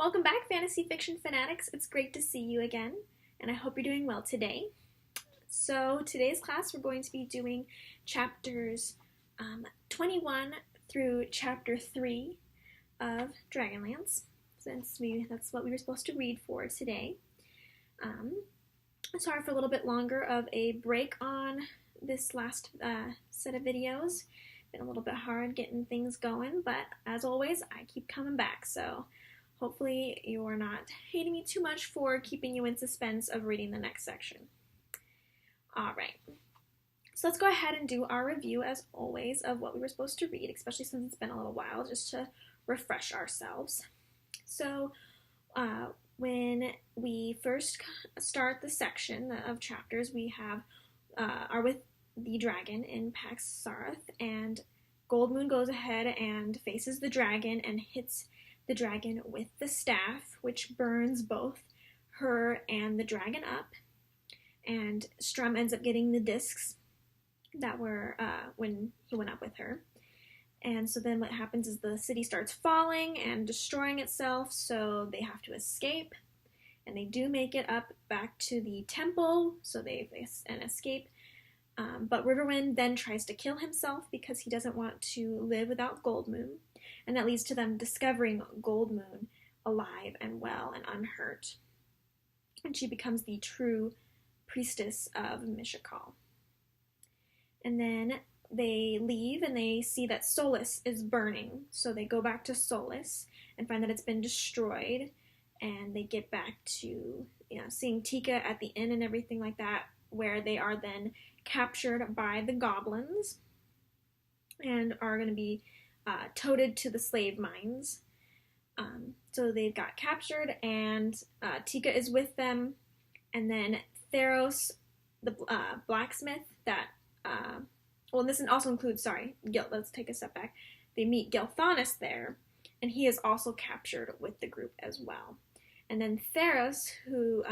Welcome back, Fantasy Fiction Fanatics. It's great to see you again, and I hope you're doing well today. So today's class, we're going to be doing chapters 21 through chapter 3 of Dragonlance, since that's what we were supposed to read for today. Sorry for a little bit longer of a break on this last set of videos. Been a little bit hard getting things going, but as always, I keep coming back, so hopefully you're not hating me too much for keeping you in suspense of reading the next section. Alright, so let's go ahead and do our review, as always, of what we were supposed to read, especially since it's been a little while, just to refresh ourselves. So, when we first start the section of chapters, we are with the dragon in Pax Sarath, and Goldmoon goes ahead and faces the dragon and hits the dragon with the staff, which burns both her and the dragon up, and Strum ends up getting the discs that were when he went up with her. And so then what happens is the city starts falling and destroying itself, so they have to escape, and they do make it up back to the temple, so they face and escape. But Riverwind then tries to kill himself because he doesn't want to live without Goldmoon, and that leads to them discovering Goldmoon alive and well and unhurt. And she becomes the true priestess of Mishakal. And then they leave and they see that Solace is burning, so they go back to Solace and find that it's been destroyed, and they get back to seeing Tika at the inn and everything like that, where they are then captured by the goblins and are going to be toted to the slave mines. So they got captured, and Tika is with them, and then Theros, the blacksmith that, and this also includes, let's take a step back. They meet Gelthanis there, and he is also captured with the group as well. And then Theros, who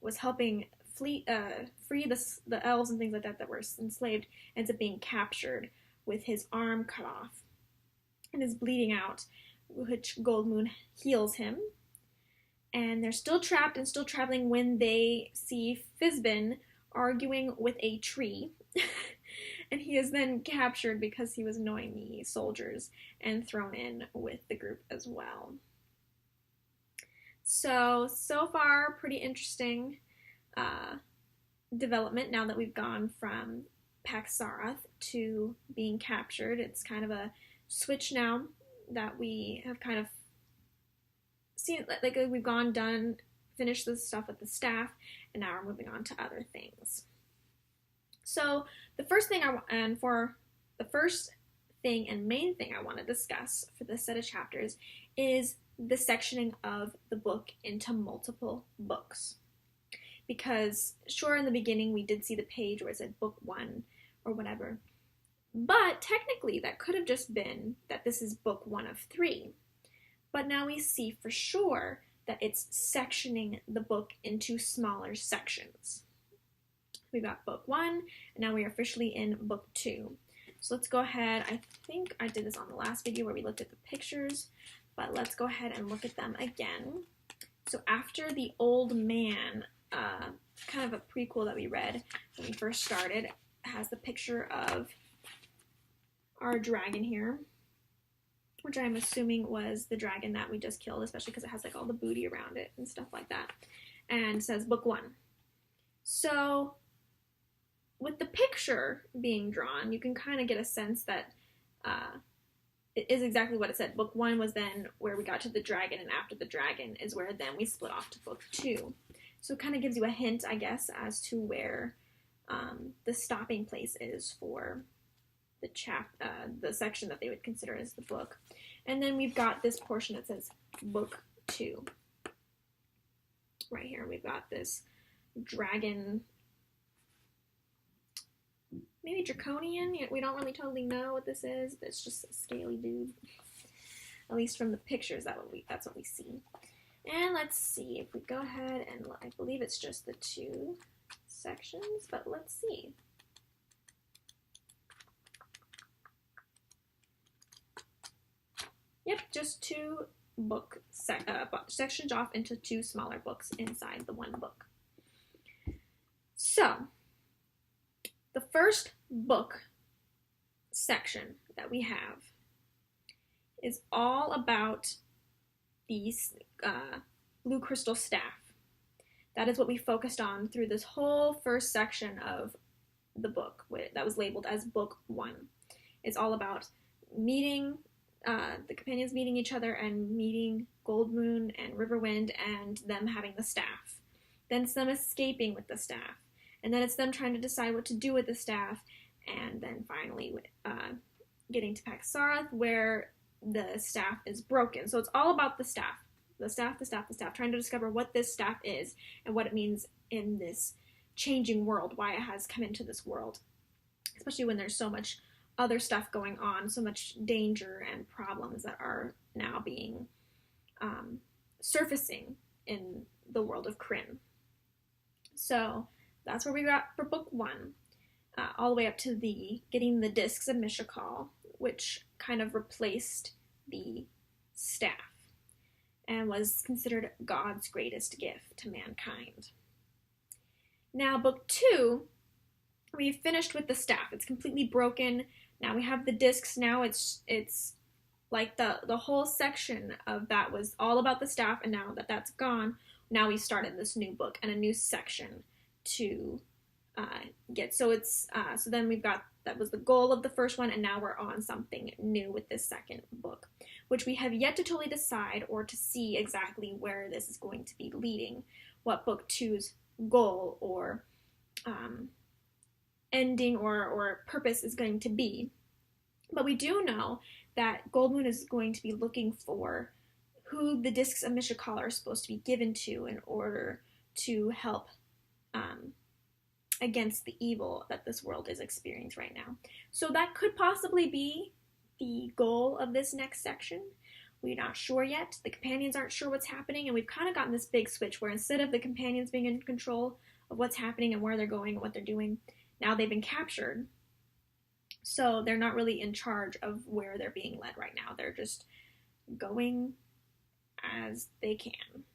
was helping free the elves and things like that were enslaved, ends up being captured with his arm cut off and is bleeding out, which Goldmoon heals him. And they're still trapped and still traveling when they see Fizbin arguing with a tree. And he is then captured because he was annoying the soldiers and thrown in with the group as well. So far, pretty interesting development now that we've gone from Pax Sarath to being captured. It's kind of a switch now that we have kind of seen, like we've finished the stuff with the staff, and now we're moving on to other things. So the first thing and main thing I want to discuss for this set of chapters is the sectioning of the book into multiple books. Because sure, in the beginning we did see the page where it said book 1 or whatever, but technically that could have just been that this is book 1 of 3. But now we see for sure that it's sectioning the book into smaller sections. We got book 1, and now we are officially in book 2. So let's go ahead. I think I did this on the last video where we looked at the pictures, but let's go ahead and look at them again. So after the old man, kind of a prequel that we read when we first started, has the picture of our dragon here, which I'm assuming was the dragon that we just killed, especially because it has like all the booty around it and stuff like that, and says book 1. So with the picture being drawn, you can kind of get a sense that it is exactly what it said. Book 1 was then where we got to the dragon, and after the dragon is where then we split off to book 2. So it kind of gives you a hint, I guess, as to where the stopping place is for the section that they would consider as the book. And then we've got this portion that says book 2. Right here, we've got this dragon, maybe draconian. We don't really totally know what this is. It's just a scaly dude. At least from the pictures, that's what we see. And let's see if we go ahead and I believe it's just the 2 sections, but let's see. Yep, just 2 sections off into 2 smaller books inside the one book. So, the first book section that we have is all about the blue crystal staff. That is what we focused on through this whole first section of the book that was labeled as Book 1. It's all about meeting, the companions meeting each other and meeting Goldmoon and Riverwind and them having the staff. Then it's them escaping with the staff. And then it's them trying to decide what to do with the staff. And then finally getting to Paxarath where the staff is broken. So it's all about the staff. The staff, trying to discover what this staff is and what it means in this changing world, why it has come into this world. Especially when there's so much other stuff going on, so much danger and problems that are now being surfacing in the world of Krynn. So that's where we got for Book 1, all the way up to getting the discs of Mishakal, which kind of replaced the staff and was considered God's greatest gift to mankind. Now, Book 2, we've finished with the staff. It's completely broken. Now we have the discs. Now it's like the whole section of that was all about the staff, and now that that's gone, now we started this new book and a new section to get. So it's so then we've got, that was the goal of the first one, and now we're on something new with this second book, which we have yet to totally decide or to see exactly where this is going to be leading, what Book 2's goal or ending or purpose is going to be. But we do know that Goldmoon is going to be looking for who the discs of Mishakal are supposed to be given to in order to help against the evil that this world is experiencing right now. So that could possibly be the goal of this next section. We're not sure yet. The companions aren't sure what's happening, and we've kind of gotten this big switch where instead of the companions being in control of what's happening and where they're going and what they're doing, now they've been captured. So they're not really in charge of where they're being led right now. They're just going as they can.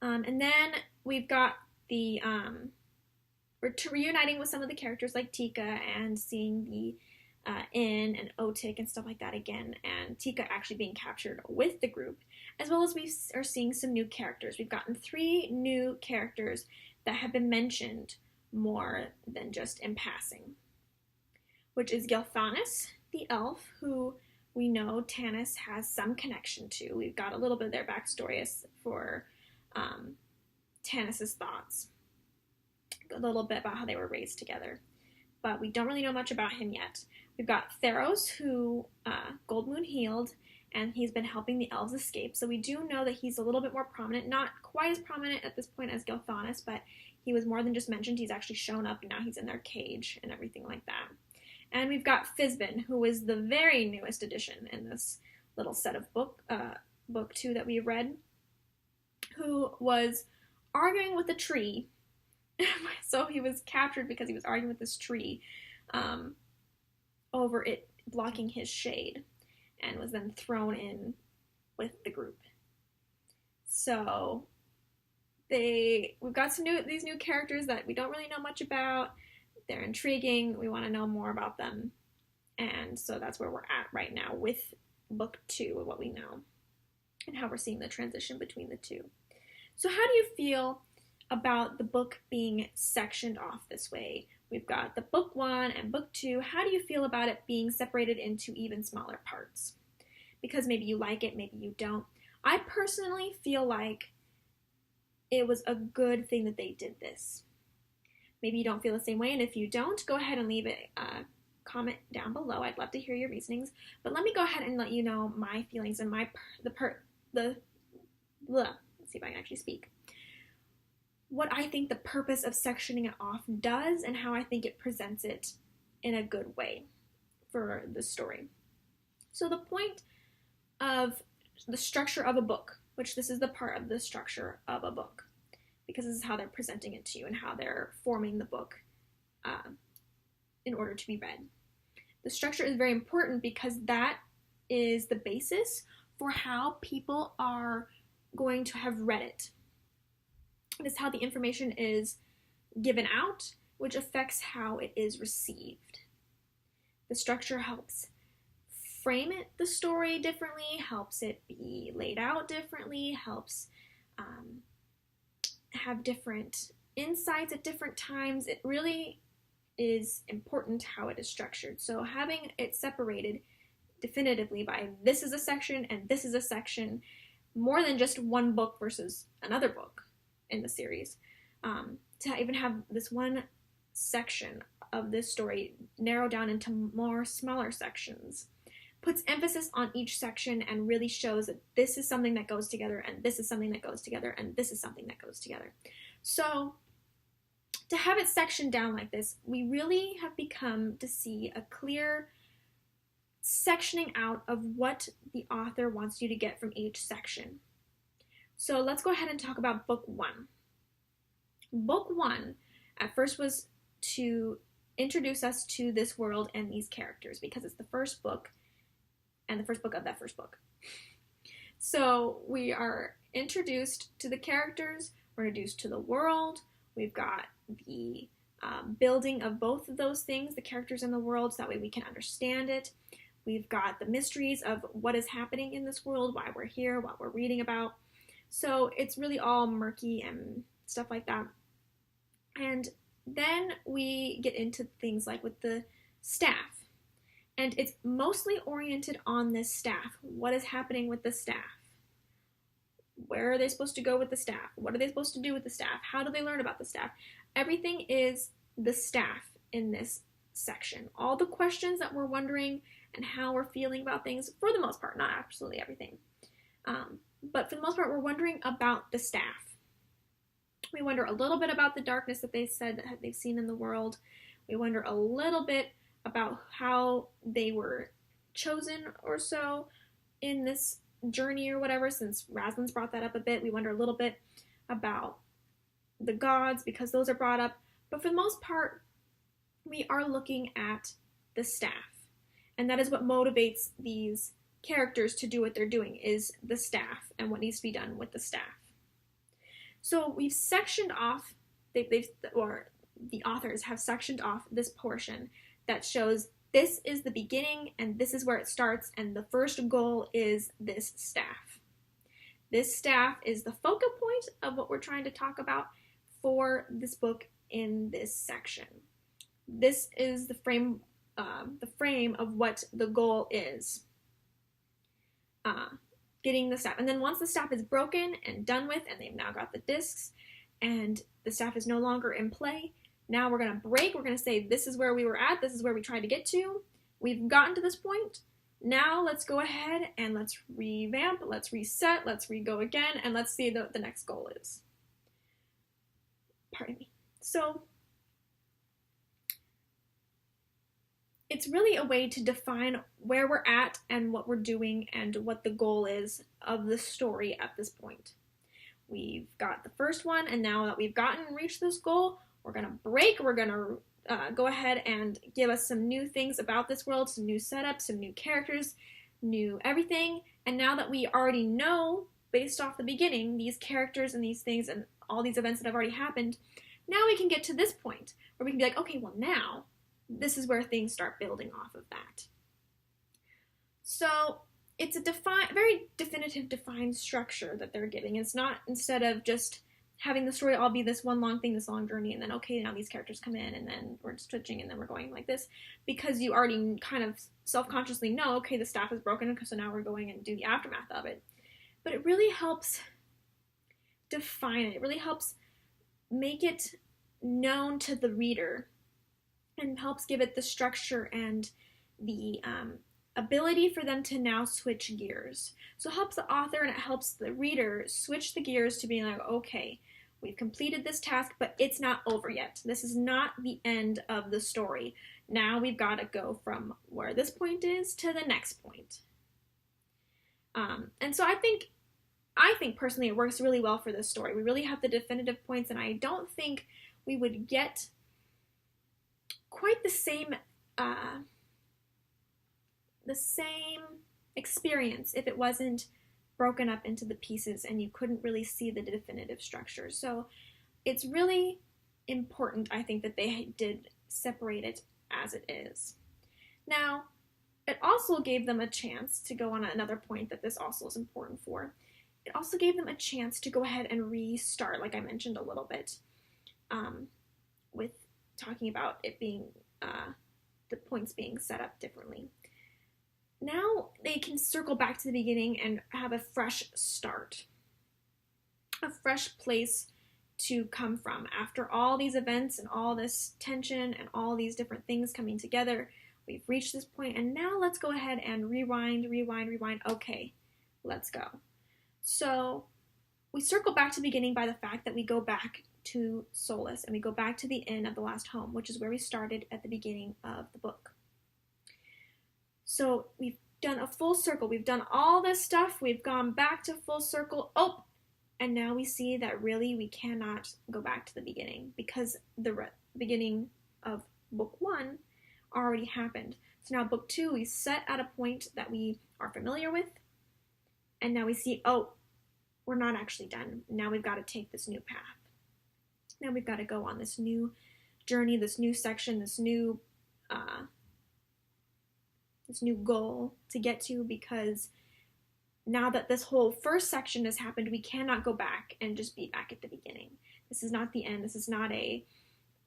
And then we've got the we're reuniting with some of the characters like Tika and seeing the Inn and Otik and stuff like that again, and Tika actually being captured with the group, as well as we are seeing some new characters. We've gotten 3 new characters that have been mentioned more than just in passing, which is Gilthanis, the elf, who we know Tanis has some connection to. We've got a little bit of their backstory for Tanis's thoughts, a little bit about how they were raised together, but we don't really know much about him yet. We've got Theros, who Goldmoon healed, and he's been helping the elves escape, so we do know that he's a little bit more prominent, not quite as prominent at this point as Gilthanis, but he was more than just mentioned. He's actually shown up, and now he's in their cage and everything like that. And we've got Fizbin, who is the very newest addition in this little set of book 2 that we read, who was arguing with a tree. So he was captured because he was arguing with this tree over it blocking his shade, and was then thrown in with the group. So we've got these new characters that we don't really know much about. They're intriguing. We want to know more about them. And so that's where we're at right now with Book 2 of what we know and how we're seeing the transition between the two. So how do you feel about the book being sectioned off this way? We've got the Book 1 and Book 2. How do you feel about it being separated into even smaller parts? Because maybe you like it, maybe you don't. I personally feel like it was a good thing that they did this. Maybe you don't feel the same way, and if you don't, go ahead and leave a comment down below. I'd love to hear your reasonings. But let me go ahead and let you know my feelings and let's see if I can actually speak. What I think the purpose of sectioning it off does, and how I think it presents it in a good way for the story. So the point of the structure of a book, which this is the part of the structure of a book, because this is how they're presenting it to you and how they're forming the book in order to be read. The structure is very important because that is the basis for how people are going to have read it. It is how the information is given out, which affects how it is received. The structure helps frame it, the story differently, helps it be laid out differently, helps have different insights at different times. It really is important how it is structured. So having it separated definitively by this is a section and this is a section, more than just one book versus another book in the series, to even have this one section of this story narrow down into more smaller sections, puts emphasis on each section and really shows that this is something that goes together and this is something that goes together and this is something that goes together. So to have it sectioned down like this, we really have become to see a clear sectioning out of what the author wants you to get from each section. So let's go ahead and talk about book one. Book one at first was to introduce us to this world and these characters because it's the first book and the first book of that first book. So we are introduced to the characters, we're introduced to the world, we've got the building of both of those things, the characters in the world, so that way we can understand it. We've got the mysteries of what is happening in this world, why we're here, what we're reading about. So it's really all murky and stuff like that. And then we get into things like with the staff. And it's mostly oriented on this staff. What is happening with the staff? Where are they supposed to go with the staff? What are they supposed to do with the staff? How do they learn about the staff? Everything is the staff in this section. All the questions that we're wondering and how we're feeling about things, for the most part, not absolutely everything. But for the most part, we're wondering about the staff. We wonder a little bit about the darkness that they said that they've seen in the world. We wonder a little bit about how they were chosen or so in this journey or whatever, since Raslin's brought that up a bit. We wonder a little bit about the gods because those are brought up. But for the most part, we are looking at the staff. And that is what motivates these characters to do what they're doing, is the staff and what needs to be done with the staff. So we've sectioned off, or the authors have sectioned off this portion that shows this is the beginning and this is where it starts, and the first goal is this staff. This staff is the focal point of what we're trying to talk about for this book in this section. This is the frame of what the goal is. Getting the staff. And then once the staff is broken and done with, and they've now got the discs, and the staff is no longer in play, now we're going to break. We're going to say, this is where we were at. This is where we tried to get to. We've gotten to this point. Now let's go ahead and let's revamp. Let's reset. Let's re-go again. And let's see what the next goal is. Pardon me. So it's really a way to define where we're at and what we're doing and what the goal is of the story at this point. We've got the first one, and now that we've reached this goal, we're going to break. We're going to go ahead and give us some new things about this world, some new setups, some new characters, new everything. And now that we already know, based off the beginning, these characters and these things and all these events that have already happened, now we can get to this point where we can be like, okay, well now, this is where things start building off of that. So it's a very definitive, defined structure that they're giving. It's not, instead of just having the story all be this one long thing, this long journey, and then, okay, now these characters come in, and then we're switching, and then we're going like this, because you already kind of self-consciously know, okay, the staff is broken, so now we're going and do the aftermath of it. But it really helps define it. It really helps make it known to the reader and helps give it the structure and the ability for them to now switch gears. So it helps the author and it helps the reader switch the gears to being like, okay, we've completed this task, but it's not over yet. This is not the end of the story. Now we've got to go from where this point is to the next point. And so I think personally it works really well for this story. We really have the definitive points, and I don't think we would get quite the same experience if it wasn't broken up into the pieces and you couldn't really see the definitive structure. So it's really important, I think, that they did separate it as it is. Now, it also gave them a chance to go on another point that this also is important for. It also gave them a chance to go ahead and restart, like I mentioned a little bit, with talking about it being, the points being set up differently. Now they can circle back to the beginning and have a fresh start, a fresh place to come from. After all these events and all this tension and all these different things coming together, we've reached this point, and now let's go ahead and rewind. Okay, let's go. So we circle back to the beginning by the fact that we go back to Solace and we go back to the inn of the last home, which is where we started at the beginning of the book. So we've done a full circle. We've done all this stuff. We've gone back to full circle. Oh, and now we see that really we cannot go back to the beginning because the beginning of book 1 already happened. So now book 2, we set at a point that we are familiar with, and now we see, oh, we're not actually done. Now we've got to take this new path. Now we've got to go on this new journey, this new section, this new goal to get to, because now that this whole first section has happened, we cannot go back and just be back at the beginning. This is not the end. This is not a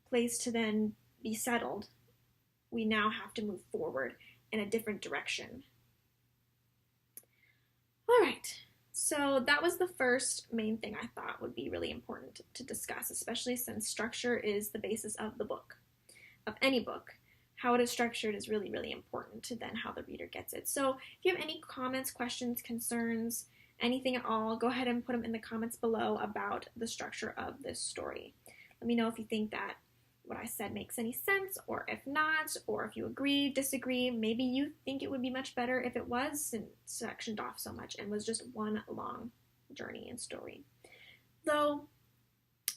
place to then be settled. We now have to move forward in a different direction. All right, so that was the first main thing I thought would be really important to discuss, especially since structure is the basis of the book, of any book. How it is structured is really, really important to then how the reader gets it. So if you have any comments, questions, concerns, anything at all, go ahead and put them in the comments below about the structure of this story. Let me know if you think that what I said makes any sense, or if not, or if you agree, disagree. Maybe you think it would be much better if it was sectioned off so much and was just one long journey and story. Though,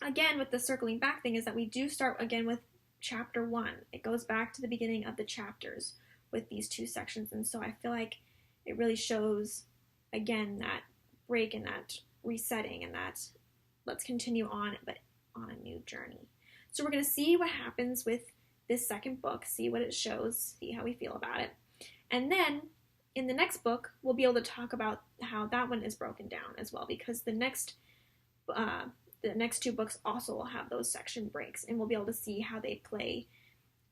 again, with the circling back thing is that we do start again with Chapter 1. It goes back to the beginning of the chapters with these two sections, and so I feel like it really shows, again, that break and that resetting and that let's continue on, but on a new journey. So we're going to see what happens with this second book, see what it shows, see how we feel about it. And then in the next book, we'll be able to talk about how that one is broken down as well, because the next two books also will have those section breaks, and we'll be able to see how they play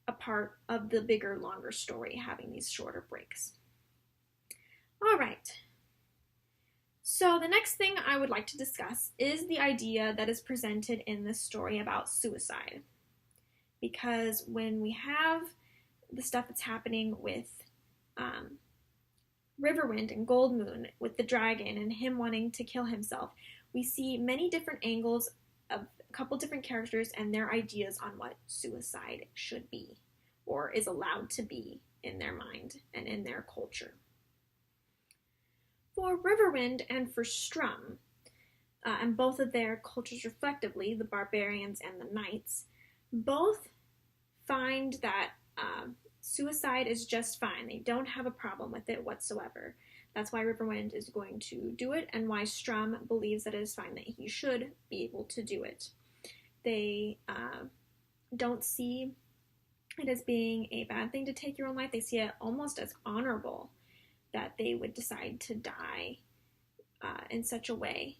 a part of the bigger, longer story, having these shorter breaks. All right. So the next thing I would like to discuss is the idea that is presented in this story about suicide. Because when we have the stuff that's happening with Riverwind and Goldmoon, with the dragon and him wanting to kill himself, we see many different angles of a couple different characters and their ideas on what suicide should be or is allowed to be in their mind and in their culture. For Riverwind and for Strum, and both of their cultures respectively, the barbarians and the knights, both find that suicide is just fine. They don't have a problem with it whatsoever. That's why Riverwind is going to do it, and why Strum believes that it is fine, that he should be able to do it. They don't see it as being a bad thing to take your own life. They see it almost as honorable that they would decide to die in such a way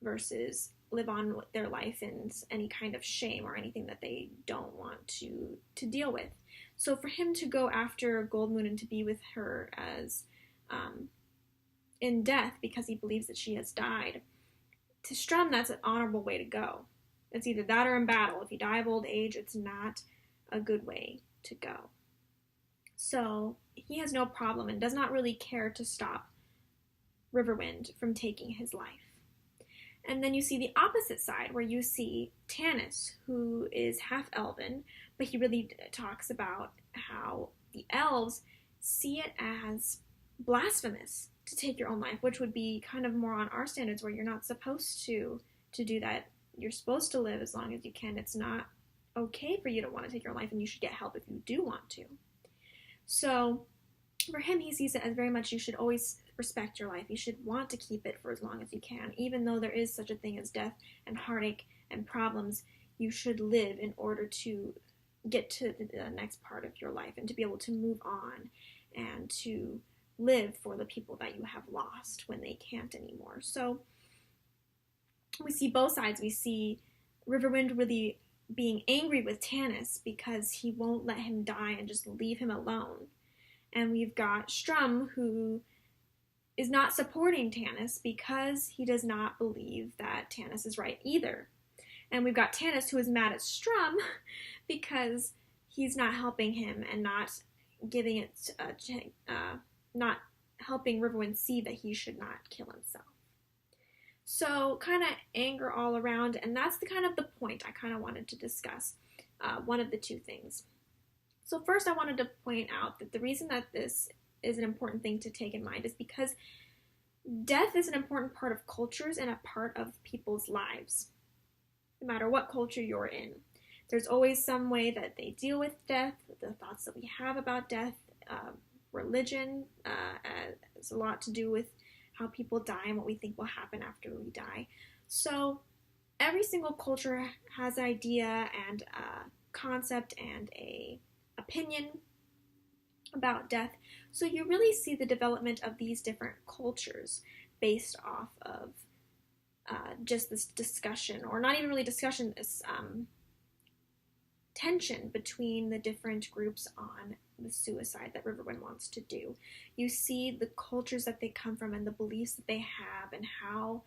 versus live on with their life in any kind of shame or anything that they don't want to deal with. So for him to go after Goldmoon and to be with her as in death because he believes that she has died, to Strum, that's an honorable way to go. It's either that or in battle. If you die of old age, it's not a good way to go. So he has no problem and does not really care to stop Riverwind from taking his life. And then you see the opposite side where you see Tanis, who is half elven, but he really talks about how the elves see it as blasphemous to take your own life, which would be kind of more on our standards where you're not supposed to do that. You're supposed to live as long as you can. It's not okay for you to want to take your own life, and you should get help if you do want to. So For him, he sees it as very much you should always respect your life. You should want to keep it for as long as you can. Even though there is such a thing as death and heartache and problems, you should live in order to get to the next part of your life and to be able to move on and to live for the people that you have lost when they can't anymore. So we see both sides. We see Riverwind really being angry with Tanis because he won't let him die and just leave him alone. And we've got Strum, who is not supporting Tanis because he does not believe that Tanis is right either. And we've got Tanis, who is mad at Strum because he's not helping him and not giving it, not helping Riverwind see that he should not kill himself. So kind of anger all around, and that's the kind of the point I kind of wanted to discuss, one of the two things. So first I wanted to point out that the reason that this is an important thing to take in mind is because death is an important part of cultures and a part of people's lives. No matter what culture you're in, there's always some way that they deal with death, the thoughts that we have about death. Religion has a lot to do with how people die and what we think will happen after we die. So every single culture has an idea and a concept and a opinion about death. So you really see the development of these different cultures based off of just this discussion, or not even really discussion, this tension between the different groups on the suicide that Riverwind wants to do. You see the cultures that they come from and the beliefs that they have and how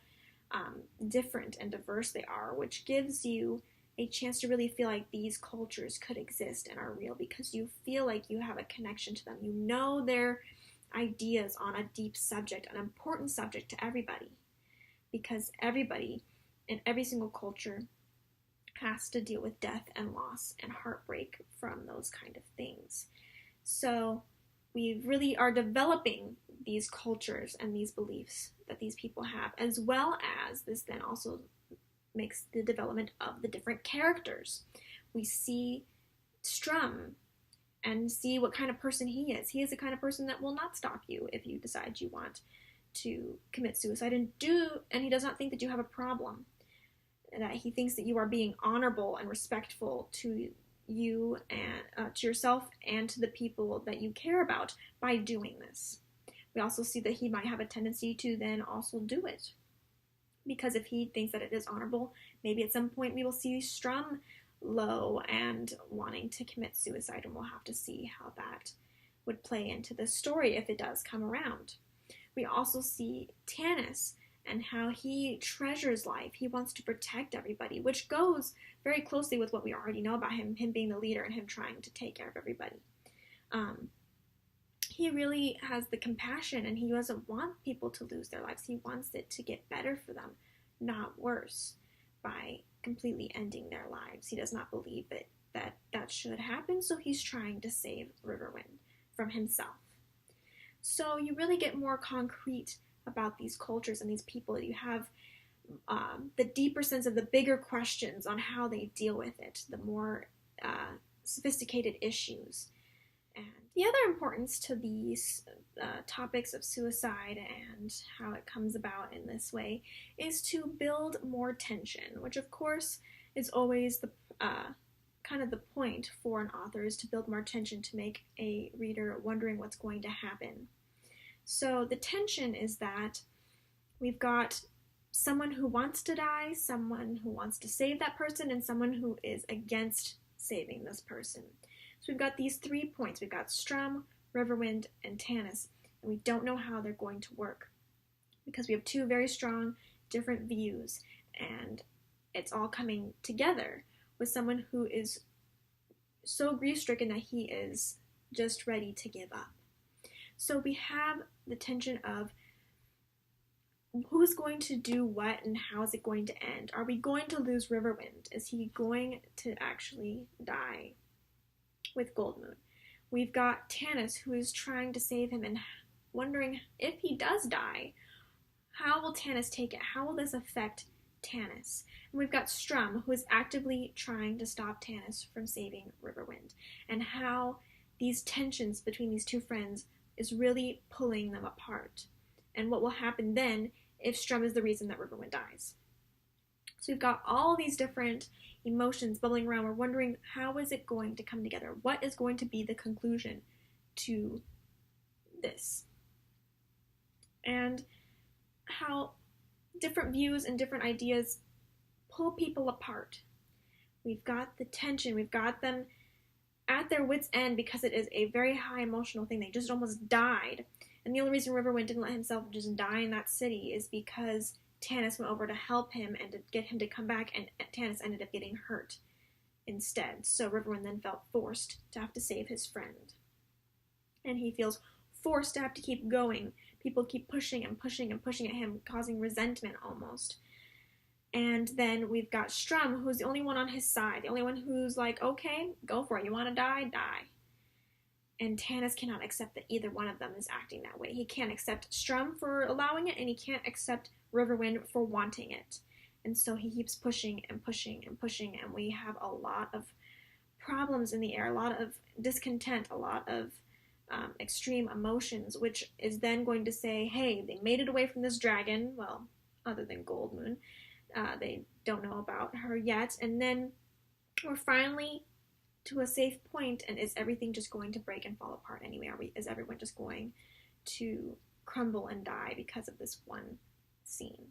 different and diverse they are, which gives you a chance to really feel like these cultures could exist and are real because you feel like you have a connection to them. You know their ideas on a deep subject, an important subject to everybody, because everybody in every single culture has to deal with death and loss and heartbreak from those kind of things. So we really are developing these cultures and these beliefs that these people have, as well as this then also makes the development of the different characters. We see Strum and see what kind of person he is. He is the kind of person that will not stop you if you decide you want to commit suicide, and he does not think that you have a problem, that he thinks that you are being honorable and respectful to you and to yourself and to the people that you care about by doing this. We also see that he might have a tendency to then also do it, because if he thinks that it is honorable, maybe at some point we will see Strum low and wanting to commit suicide, and we'll have to see how that would play into the story if it does come around. We also see Tanis and how he treasures life. He wants to protect everybody, which goes very closely with what we already know about him being the leader and him trying to take care of everybody. He really has the compassion, and he doesn't want people to lose their lives. He wants it to get better for them, not worse, by completely ending their lives. He does not believe that should happen, so he's trying to save Riverwind from himself. So you really get more concrete about these cultures and these people. You have the deeper sense of the bigger questions on how they deal with it, the more sophisticated issues. And the other importance to these topics of suicide and how it comes about in this way is to build more tension, which of course is always the kind of the point for an author, is to build more tension to make a reader wondering what's going to happen. So the tension is that we've got someone who wants to die, someone who wants to save that person, and someone who is against saving this person. So we've got these 3 points. We've got Strum, Riverwind, and Tanis, and we don't know how they're going to work because we have 2 very strong, different views, and it's all coming together with someone who is so grief-stricken that he is just ready to give up. So we have the tension of who's going to do what and how is it going to end? Are we going to lose Riverwind? Is he going to actually die with Goldmoon? We've got Tanis, who is trying to save him and wondering if he does die, how will Tanis take it? How will this affect Tanis? And we've got Strum, who is actively trying to stop Tanis from saving Riverwind, and how these tensions between these 2 friends is really pulling them apart. And what will happen then if Strum is the reason that Riverwind dies. So we've got all these different emotions bubbling around. We're wondering, how is it going to come together? What is going to be the conclusion to this? And how different views and different ideas pull people apart. We've got the tension. We've got them at their wits' end because it is a very high emotional thing. They just almost died. And the only reason Riverwind didn't let himself just die in that city is because Tanis went over to help him and to get him to come back, and Tanis ended up getting hurt instead. So Riverwind then felt forced to have to save his friend. And he feels forced to have to keep going. People keep pushing and pushing and pushing at him, causing resentment almost. And then we've got Strum, who's the only one on his side, the only one who's like, okay, go for it. You want to die? Die. And Tanis cannot accept that either one of them is acting that way. He can't accept Strum for allowing it, and he can't accept Riverwind for wanting it. And so he keeps pushing and pushing and pushing, and we have a lot of problems in the air, a lot of discontent, a lot of extreme emotions, which is then going to say, hey, they made it away from this dragon, well, other than Goldmoon. They don't know about her yet. And then we're finally to a safe point, and is everything just going to break and fall apart anyway? Is everyone just going to crumble and die because of this one scene?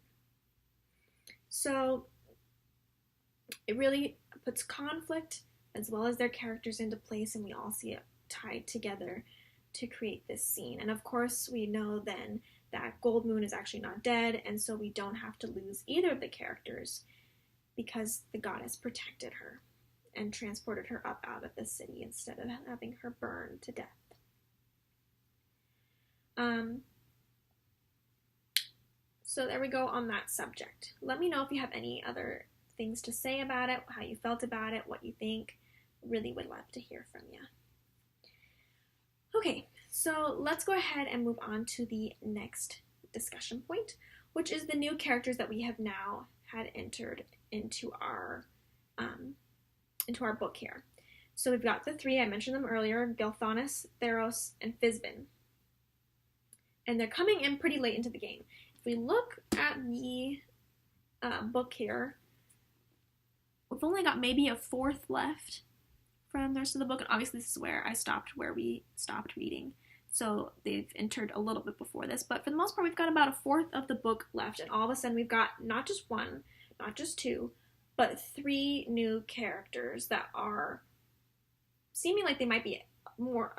So it really puts conflict as well as their characters into place, and we all see it tied together to create this scene. And of course we know then that Goldmoon is actually not dead, and so we don't have to lose either of the characters because the goddess protected her and transported her up out of the city instead of having her burn to death. So there we go on that subject. Let me know if you have any other things to say about it, how you felt about it, what you think. Really would love to hear from you. Okay, so let's go ahead and move on to the next discussion point, which is the new characters that we have now had entered into our book here. So we've got the three, I mentioned them earlier, Gilthanas, Theros, and Fizbin. And they're coming in pretty late into the game. If we look at the book here, we've only got maybe a fourth left from the rest of the book, and obviously this is where we stopped reading. So they've entered a little bit before this, but for the most part we've got about a fourth of the book left, and all of a sudden we've got not just one, not just two, but three new characters that are seeming like they might be more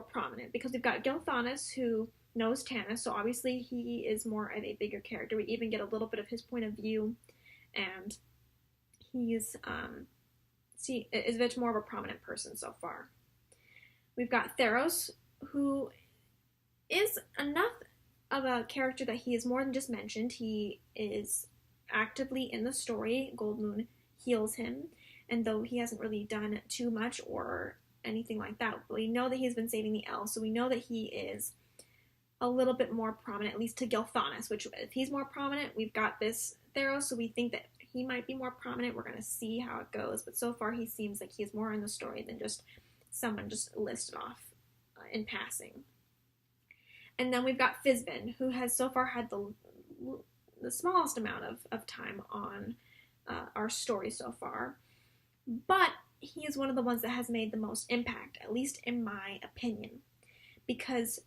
prominent, because we've got Gilthanas, who knows Tanis, so obviously he is more of a bigger character. We even get a little bit of his point of view, and he's is much more of a prominent person so far. We've got Theros, who is enough of a character that he is more than just mentioned. He is actively in the story. Goldmoon heals him, and though he hasn't really done too much or anything like that, we know that he's been saving the elves, so we know that he is a little bit more prominent, at least to Gilthanas, which if he's more prominent, we've got this Theros, so we think that he might be more prominent. We're going to see how it goes, but so far he seems like he's more in the story than just someone just listed off in passing. And then we've got Fizbin, who has so far had the smallest amount of time on our story so far, but he is one of the ones that has made the most impact, at least in my opinion, because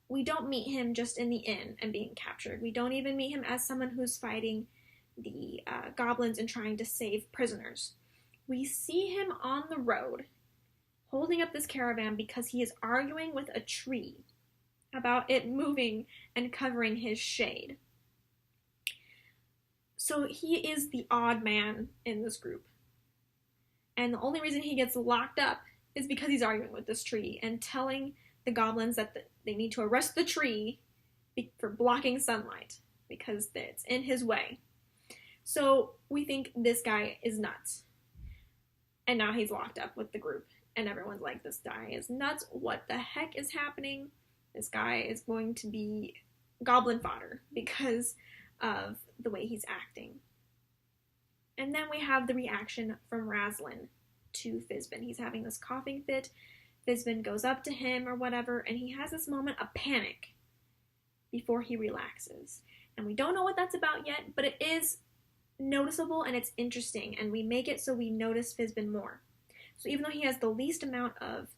we don't meet him just in the inn and being captured. We don't even meet him as someone who's fighting the goblins and trying to save prisoners. We see him on the road holding up this caravan because he is arguing with a tree about it moving and covering his shade. So he is the odd man in this group. And the only reason he gets locked up is because he's arguing with this tree and telling the goblins that they need to arrest the tree for blocking sunlight because it's in his way. So we think this guy is nuts. And now he's locked up with the group. And everyone's like, this guy is nuts. What the heck is happening? This guy is going to be goblin fodder because of the way he's acting. And then we have the reaction from Razlin to Fizbin. He's having this coughing fit, Fizbin goes up to him or whatever, and he has this moment of panic before he relaxes. And we don't know what that's about yet, but it is noticeable and it's interesting, and we make it so we notice Fizbin more. So even though he has the least amount of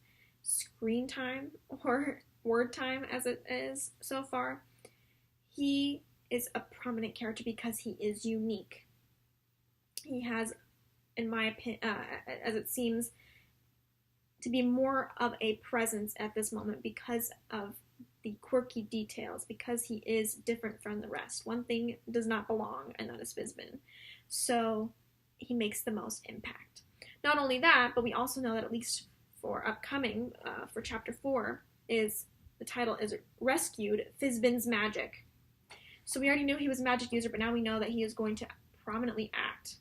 screen time or word time as it is so far, he is a prominent character because he is unique. He has, in my opinion, as it seems, to be more of a presence at this moment because of the quirky details, because he is different from the rest. One thing does not belong, and that is Fizbin. So he makes the most impact. Not only that, but we also know that at least for upcoming, for Chapter 4, is the title is Rescued Fizbin's Magic. So we already knew he was a magic user, but now we know that he is going to prominently act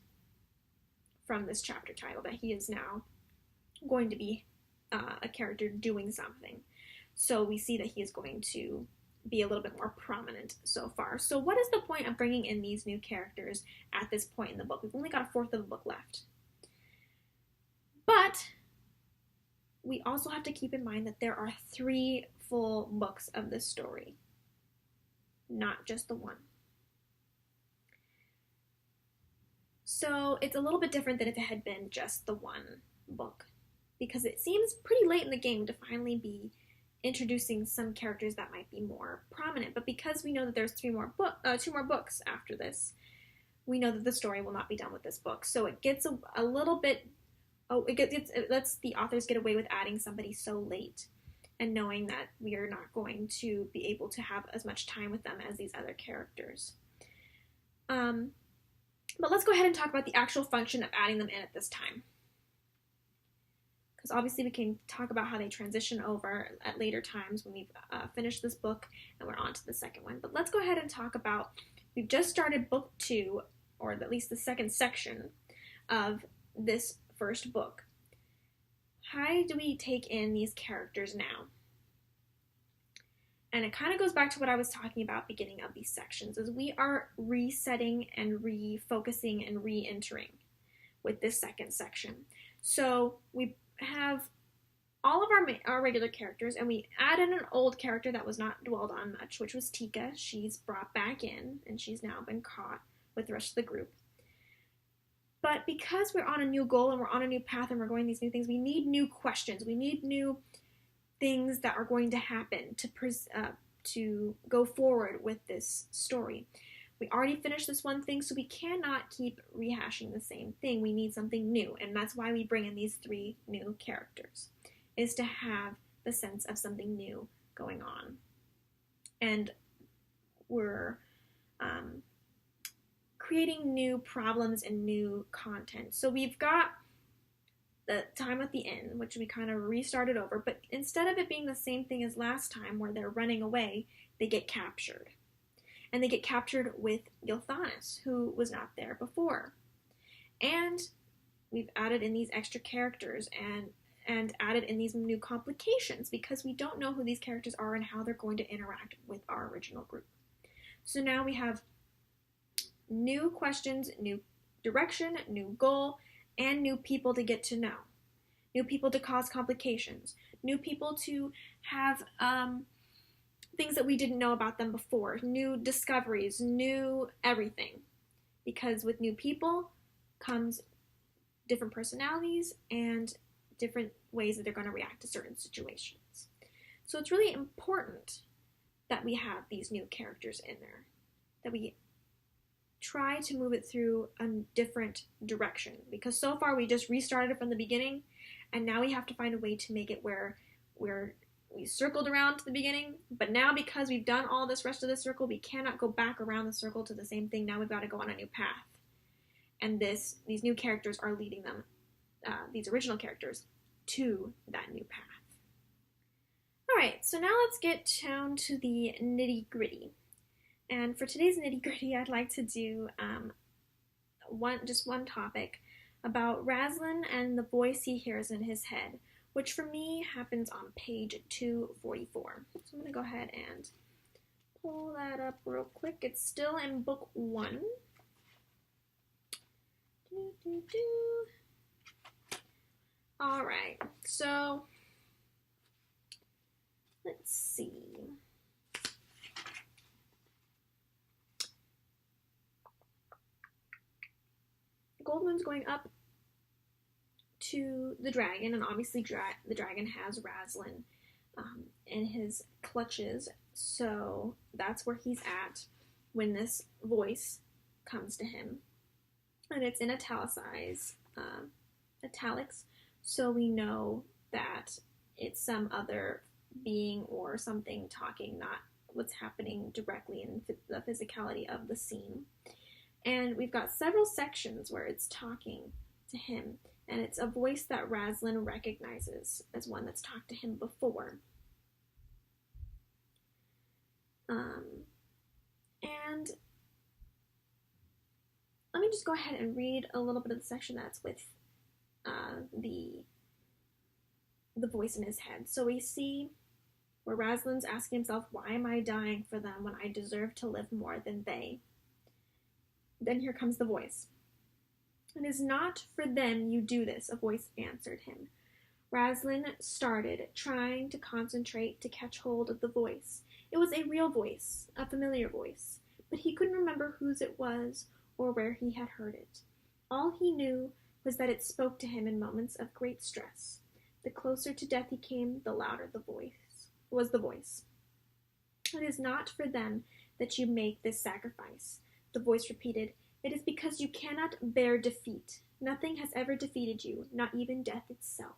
from this chapter title, that he is now going to be a character doing something. So we see that he is going to be a little bit more prominent so far. So what is the point of bringing in these new characters at this point in the book? We've only got a fourth of the book left. But we also have to keep in mind that there are 3 full books of this story, not just the one. So it's a little bit different than if it had been just the one book, because it seems pretty late in the game to finally be introducing some characters that might be more prominent. But because we know that there's 2 more books after this, we know that the story will not be done with this book. So it gets a little bit, it lets the authors get away with adding somebody so late and knowing that we are not going to be able to have as much time with them as these other characters. But let's go ahead and talk about the actual function of adding them in at this time. Because obviously we can talk about how they transition over at later times when we've finished this book and we're on to the second one. But let's go ahead and talk about, we've just started book 2, or at least the second section of this first book. How do we take in these characters now? And it kind of goes back to what I was talking about beginning of these sections, is we are resetting and refocusing and re-entering with this second section. So we have all of our regular characters, and we added an old character that was not dwelled on much, which was Tika. She's brought back in, and she's now been caught with the rest of the group. But because we're on a new goal and we're on a new path and we're going these new things, we need new questions. We need new things that are going to happen to go forward with this story. We already finished this one thing, so we cannot keep rehashing the same thing. We need something new, and that's why we bring in these 3 new characters, is to have the sense of something new going on. And we're creating new problems and new content. So we've got the time at the inn, which we kind of restarted over, but instead of it being the same thing as last time where they're running away, they get captured. And they get captured with Gilthanas, who was not there before. And we've added in these extra characters and added in these new complications because we don't know who these characters are and how they're going to interact with our original group. So now we have new questions, new direction, new goal, and new people to get to know. New people to cause complications. New people to have things that we didn't know about them before. New discoveries, new everything. Because with new people comes different personalities and different ways that they're going to react to certain situations. So it's really important that we have these new characters in there. That we try to move it through a different direction, because so far we just restarted it from the beginning, and now we have to find a way to make it where we circled around to the beginning, but now because we've done all this rest of the circle, we cannot go back around the circle to the same thing. Now we've got to go on a new path, and these new characters are leading them, these original characters, to that new path. Alright, so now let's get down to the nitty-gritty. And for today's nitty-gritty, I'd like to do one topic about Razlan and the voice he hears in his head, which for me happens on page 244. So I'm going to go ahead and pull that up real quick. It's still in book 1. Alright, so Let's see. Goldwyn's going up to the dragon, and obviously the dragon has Razlin in his clutches, so that's where he's at when this voice comes to him. And it's in italics, so we know that it's some other being or something talking, not what's happening directly in the physicality of the scene. And we've got several sections where it's talking to him, and it's a voice that Razlin recognizes as one that's talked to him before. And let me just go ahead and read a little bit of the section that's with the voice in his head. So we see where Razlin's asking himself, why am I dying for them when I deserve to live more than they? Then here comes the voice. It is not for them you do this, a voice answered him. Razlin started, trying to concentrate to catch hold of the voice. It was a real voice, a familiar voice, but he couldn't remember whose it was or where he had heard it. All he knew was that it spoke to him in moments of great stress. The closer to death he came, the louder the voice was. It is not for them that you make this sacrifice, the voice repeated. It is because you cannot bear defeat. Nothing has ever defeated you, not even death itself.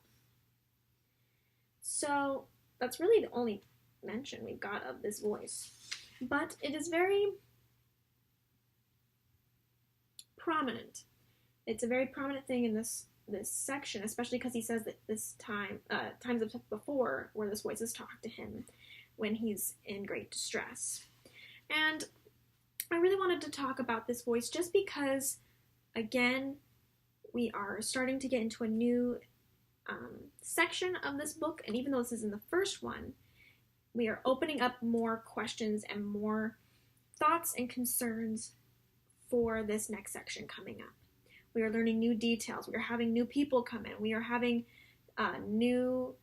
So that's really the only mention we've got of this voice. But it is very prominent. It's a very prominent thing in this section, especially because he says that this times before where this voice has talked to him when he's in great distress. And I really wanted to talk about this voice just because, again, we are starting to get into a new section of this book, and even though this is in the first one, we are opening up more questions and more thoughts and concerns for this next section coming up. We are learning new details. We are having new people come in. We are having new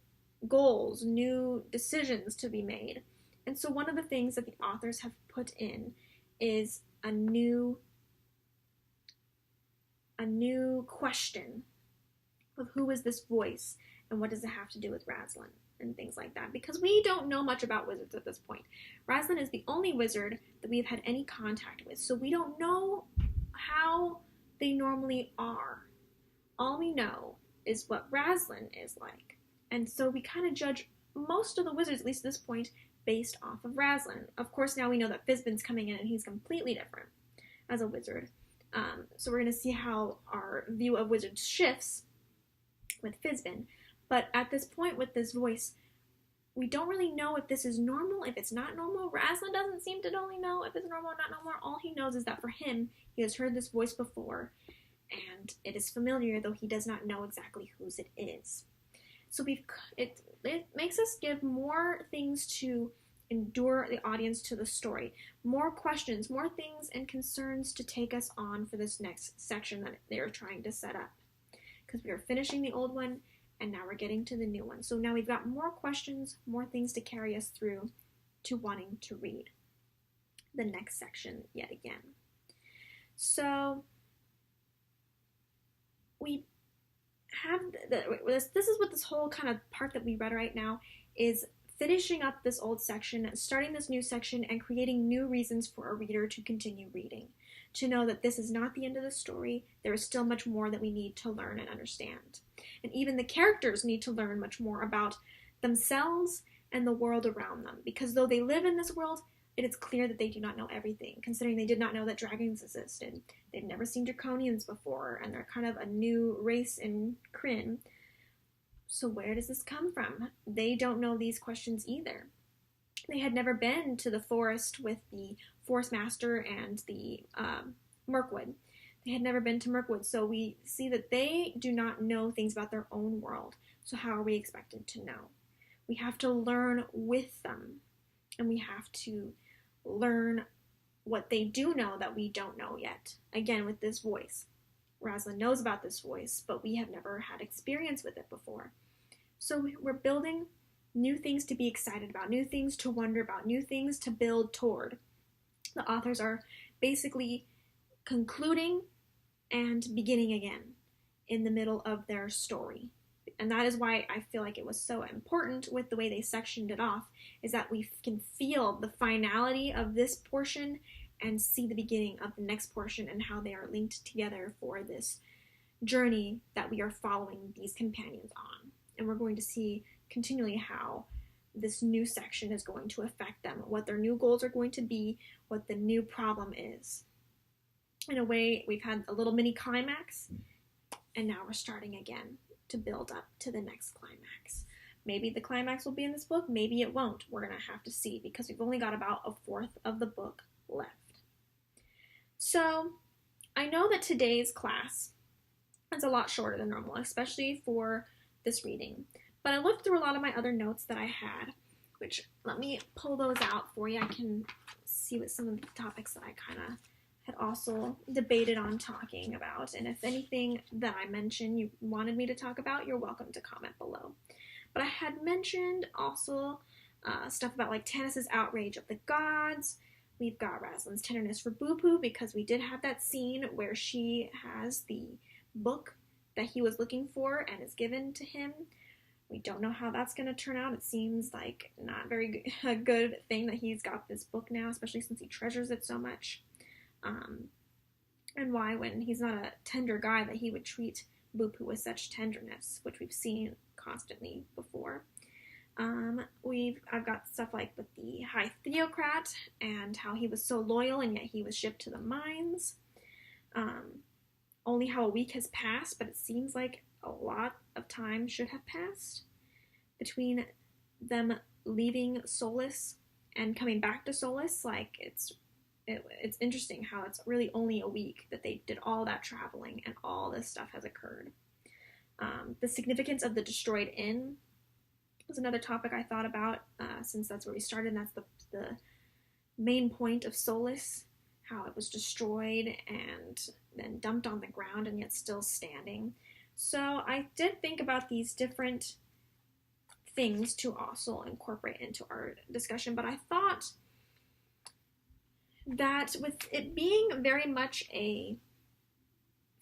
goals, new decisions to be made. And so one of the things that the authors have put in is a new question of who is this voice and what does it have to do with Razlin and things like that, because we don't know much about wizards at this point. Razlin is the only wizard that we've had any contact with, so we don't know how they normally are. All we know is what Razlin is like, and so we kind of judge most of the wizards, at least at this point, based off of Razlin. Of course, now we know that Fizban's coming in and he's completely different as a wizard. So we're going to see how our view of wizards shifts with Fizban. But at this point with this voice, we don't really know if this is normal, if it's not normal. Razlin doesn't seem to only know if it's normal or not normal. All he knows is that for him, he has heard this voice before, and it is familiar, though he does not know exactly whose it is. So it makes us give more things to endure the audience to the story, more questions, more things and concerns to take us on for this next section that they are trying to set up. Because we are finishing the old one, and now we're getting to the new one. So now we've got more questions, more things to carry us through to wanting to read the next section yet again. So we have this is what this whole kind of part that we read right now is, finishing up this old section, starting this new section, and creating new reasons for a reader to continue reading, to know that this is not the end of the story. There is still much more that we need to learn and understand. And even the characters need to learn much more about themselves and the world around them, because though they live in this world, it is clear that they do not know everything, considering they did not know that dragons existed. They've never seen draconians before, and they're kind of a new race in Krynn. So where does this come from? They don't know these questions either. They had never been to the forest with the Forest Master and the Mirkwood. They had never been to Mirkwood, so we see that they do not know things about their own world. So how are we expected to know? We have to learn with them, and we have to learn what they do know that we don't know yet. Again, with this voice. Razlin knows about this voice, but we have never had experience with it before. So we're building new things to be excited about, new things to wonder about, new things to build toward. The authors are basically concluding and beginning again in the middle of their story. And that is why I feel like it was so important with the way they sectioned it off, is that we can feel the finality of this portion and see the beginning of the next portion and how they are linked together for this journey that we are following these companions on. And we're going to see continually how this new section is going to affect them, what their new goals are going to be, what the new problem is. In a way, we've had a little mini climax, and now we're starting again to build up to the next climax. Maybe the climax will be in this book, maybe it won't. We're going to have to see, because we've only got about a fourth of the book left. So, I know that today's class is a lot shorter than normal, especially for this reading. But I looked through a lot of my other notes that I had, which, let me pull those out for you. I can see what some of the topics that I kind of had also debated on talking about. And if anything that I mentioned you wanted me to talk about, you're welcome to comment below. But I had mentioned also stuff about like Tanis's outrage of the gods. We've got Razlin's tenderness for Bupu, because we did have that scene where she has the book that he was looking for and is given to him. We don't know how that's going to turn out. It seems like not very a good thing that he's got this book now, especially since he treasures it so much. And why, when he's not a tender guy, that he would treat Bupu with such tenderness, which we've seen constantly before. I've got stuff like with the High Theocrat and how he was so loyal and yet he was shipped to the mines. Only how a week has passed, but it seems like a lot of time should have passed between them leaving Solus and coming back to Solus. Like, it's interesting how it's really only a week that they did all that traveling and all this stuff has occurred. The significance of the destroyed inn was another topic I thought about, since that's where we started, and that's the main point of Solus, how it was destroyed and then dumped on the ground and yet still standing. So I did think about these different things to also incorporate into our discussion, but I thought that with it being very much a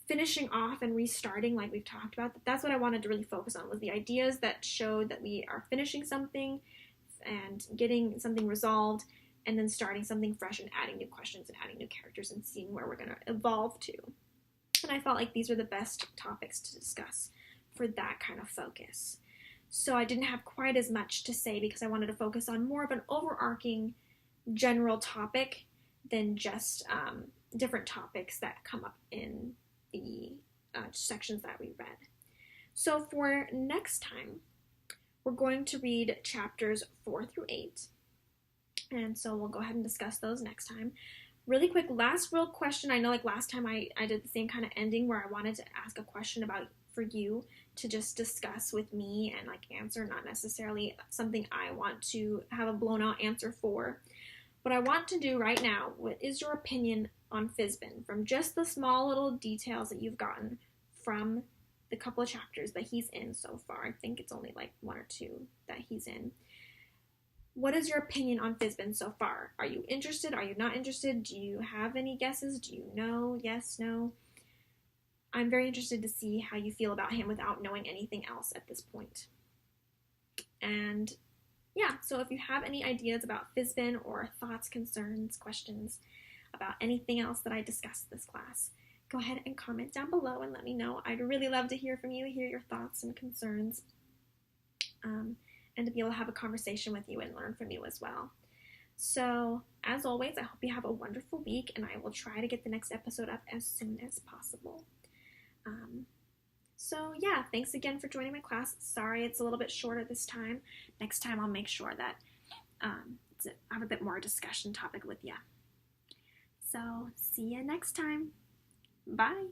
finishing off and restarting, like we've talked about, that's what I wanted to really focus on, was the ideas that showed that we are finishing something and getting something resolved, and then starting something fresh and adding new questions and adding new characters and seeing where we're going to evolve to. And I felt like these were the best topics to discuss for that kind of focus. So I didn't have quite as much to say because I wanted to focus on more of an overarching general topic than just different topics that come up in the sections that we read. So for next time, we're going to read chapters 4 through 8. And so we'll go ahead and discuss those next time. Really quick, last real question. I know like last time I did the same kind of ending where I wanted to ask a question about for you to just discuss with me and like answer, not necessarily something I want to have a blown out answer for. What I want to do right now, what is your opinion on Fizbin from just the small little details that you've gotten from the couple of chapters that he's in so far? I think it's only like 1 or 2 that he's in. What is your opinion on Fizbin so far? Are you interested? Are you not interested? Do you have any guesses? Do you know? Yes, no? I'm very interested to see how you feel about him without knowing anything else at this point. And yeah, so if you have any ideas about Fizbin or thoughts, concerns, questions about anything else that I discussed this class, go ahead and comment down below and let me know. I'd really love to hear from you, hear your thoughts and concerns. And to be able to have a conversation with you and learn from you as well. So, as always, I hope you have a wonderful week, and I will try to get the next episode up as soon as possible. So, yeah, thanks again for joining my class. Sorry it's a little bit shorter this time. Next time I'll make sure that I have a bit more discussion topic with you. So, see you next time. Bye.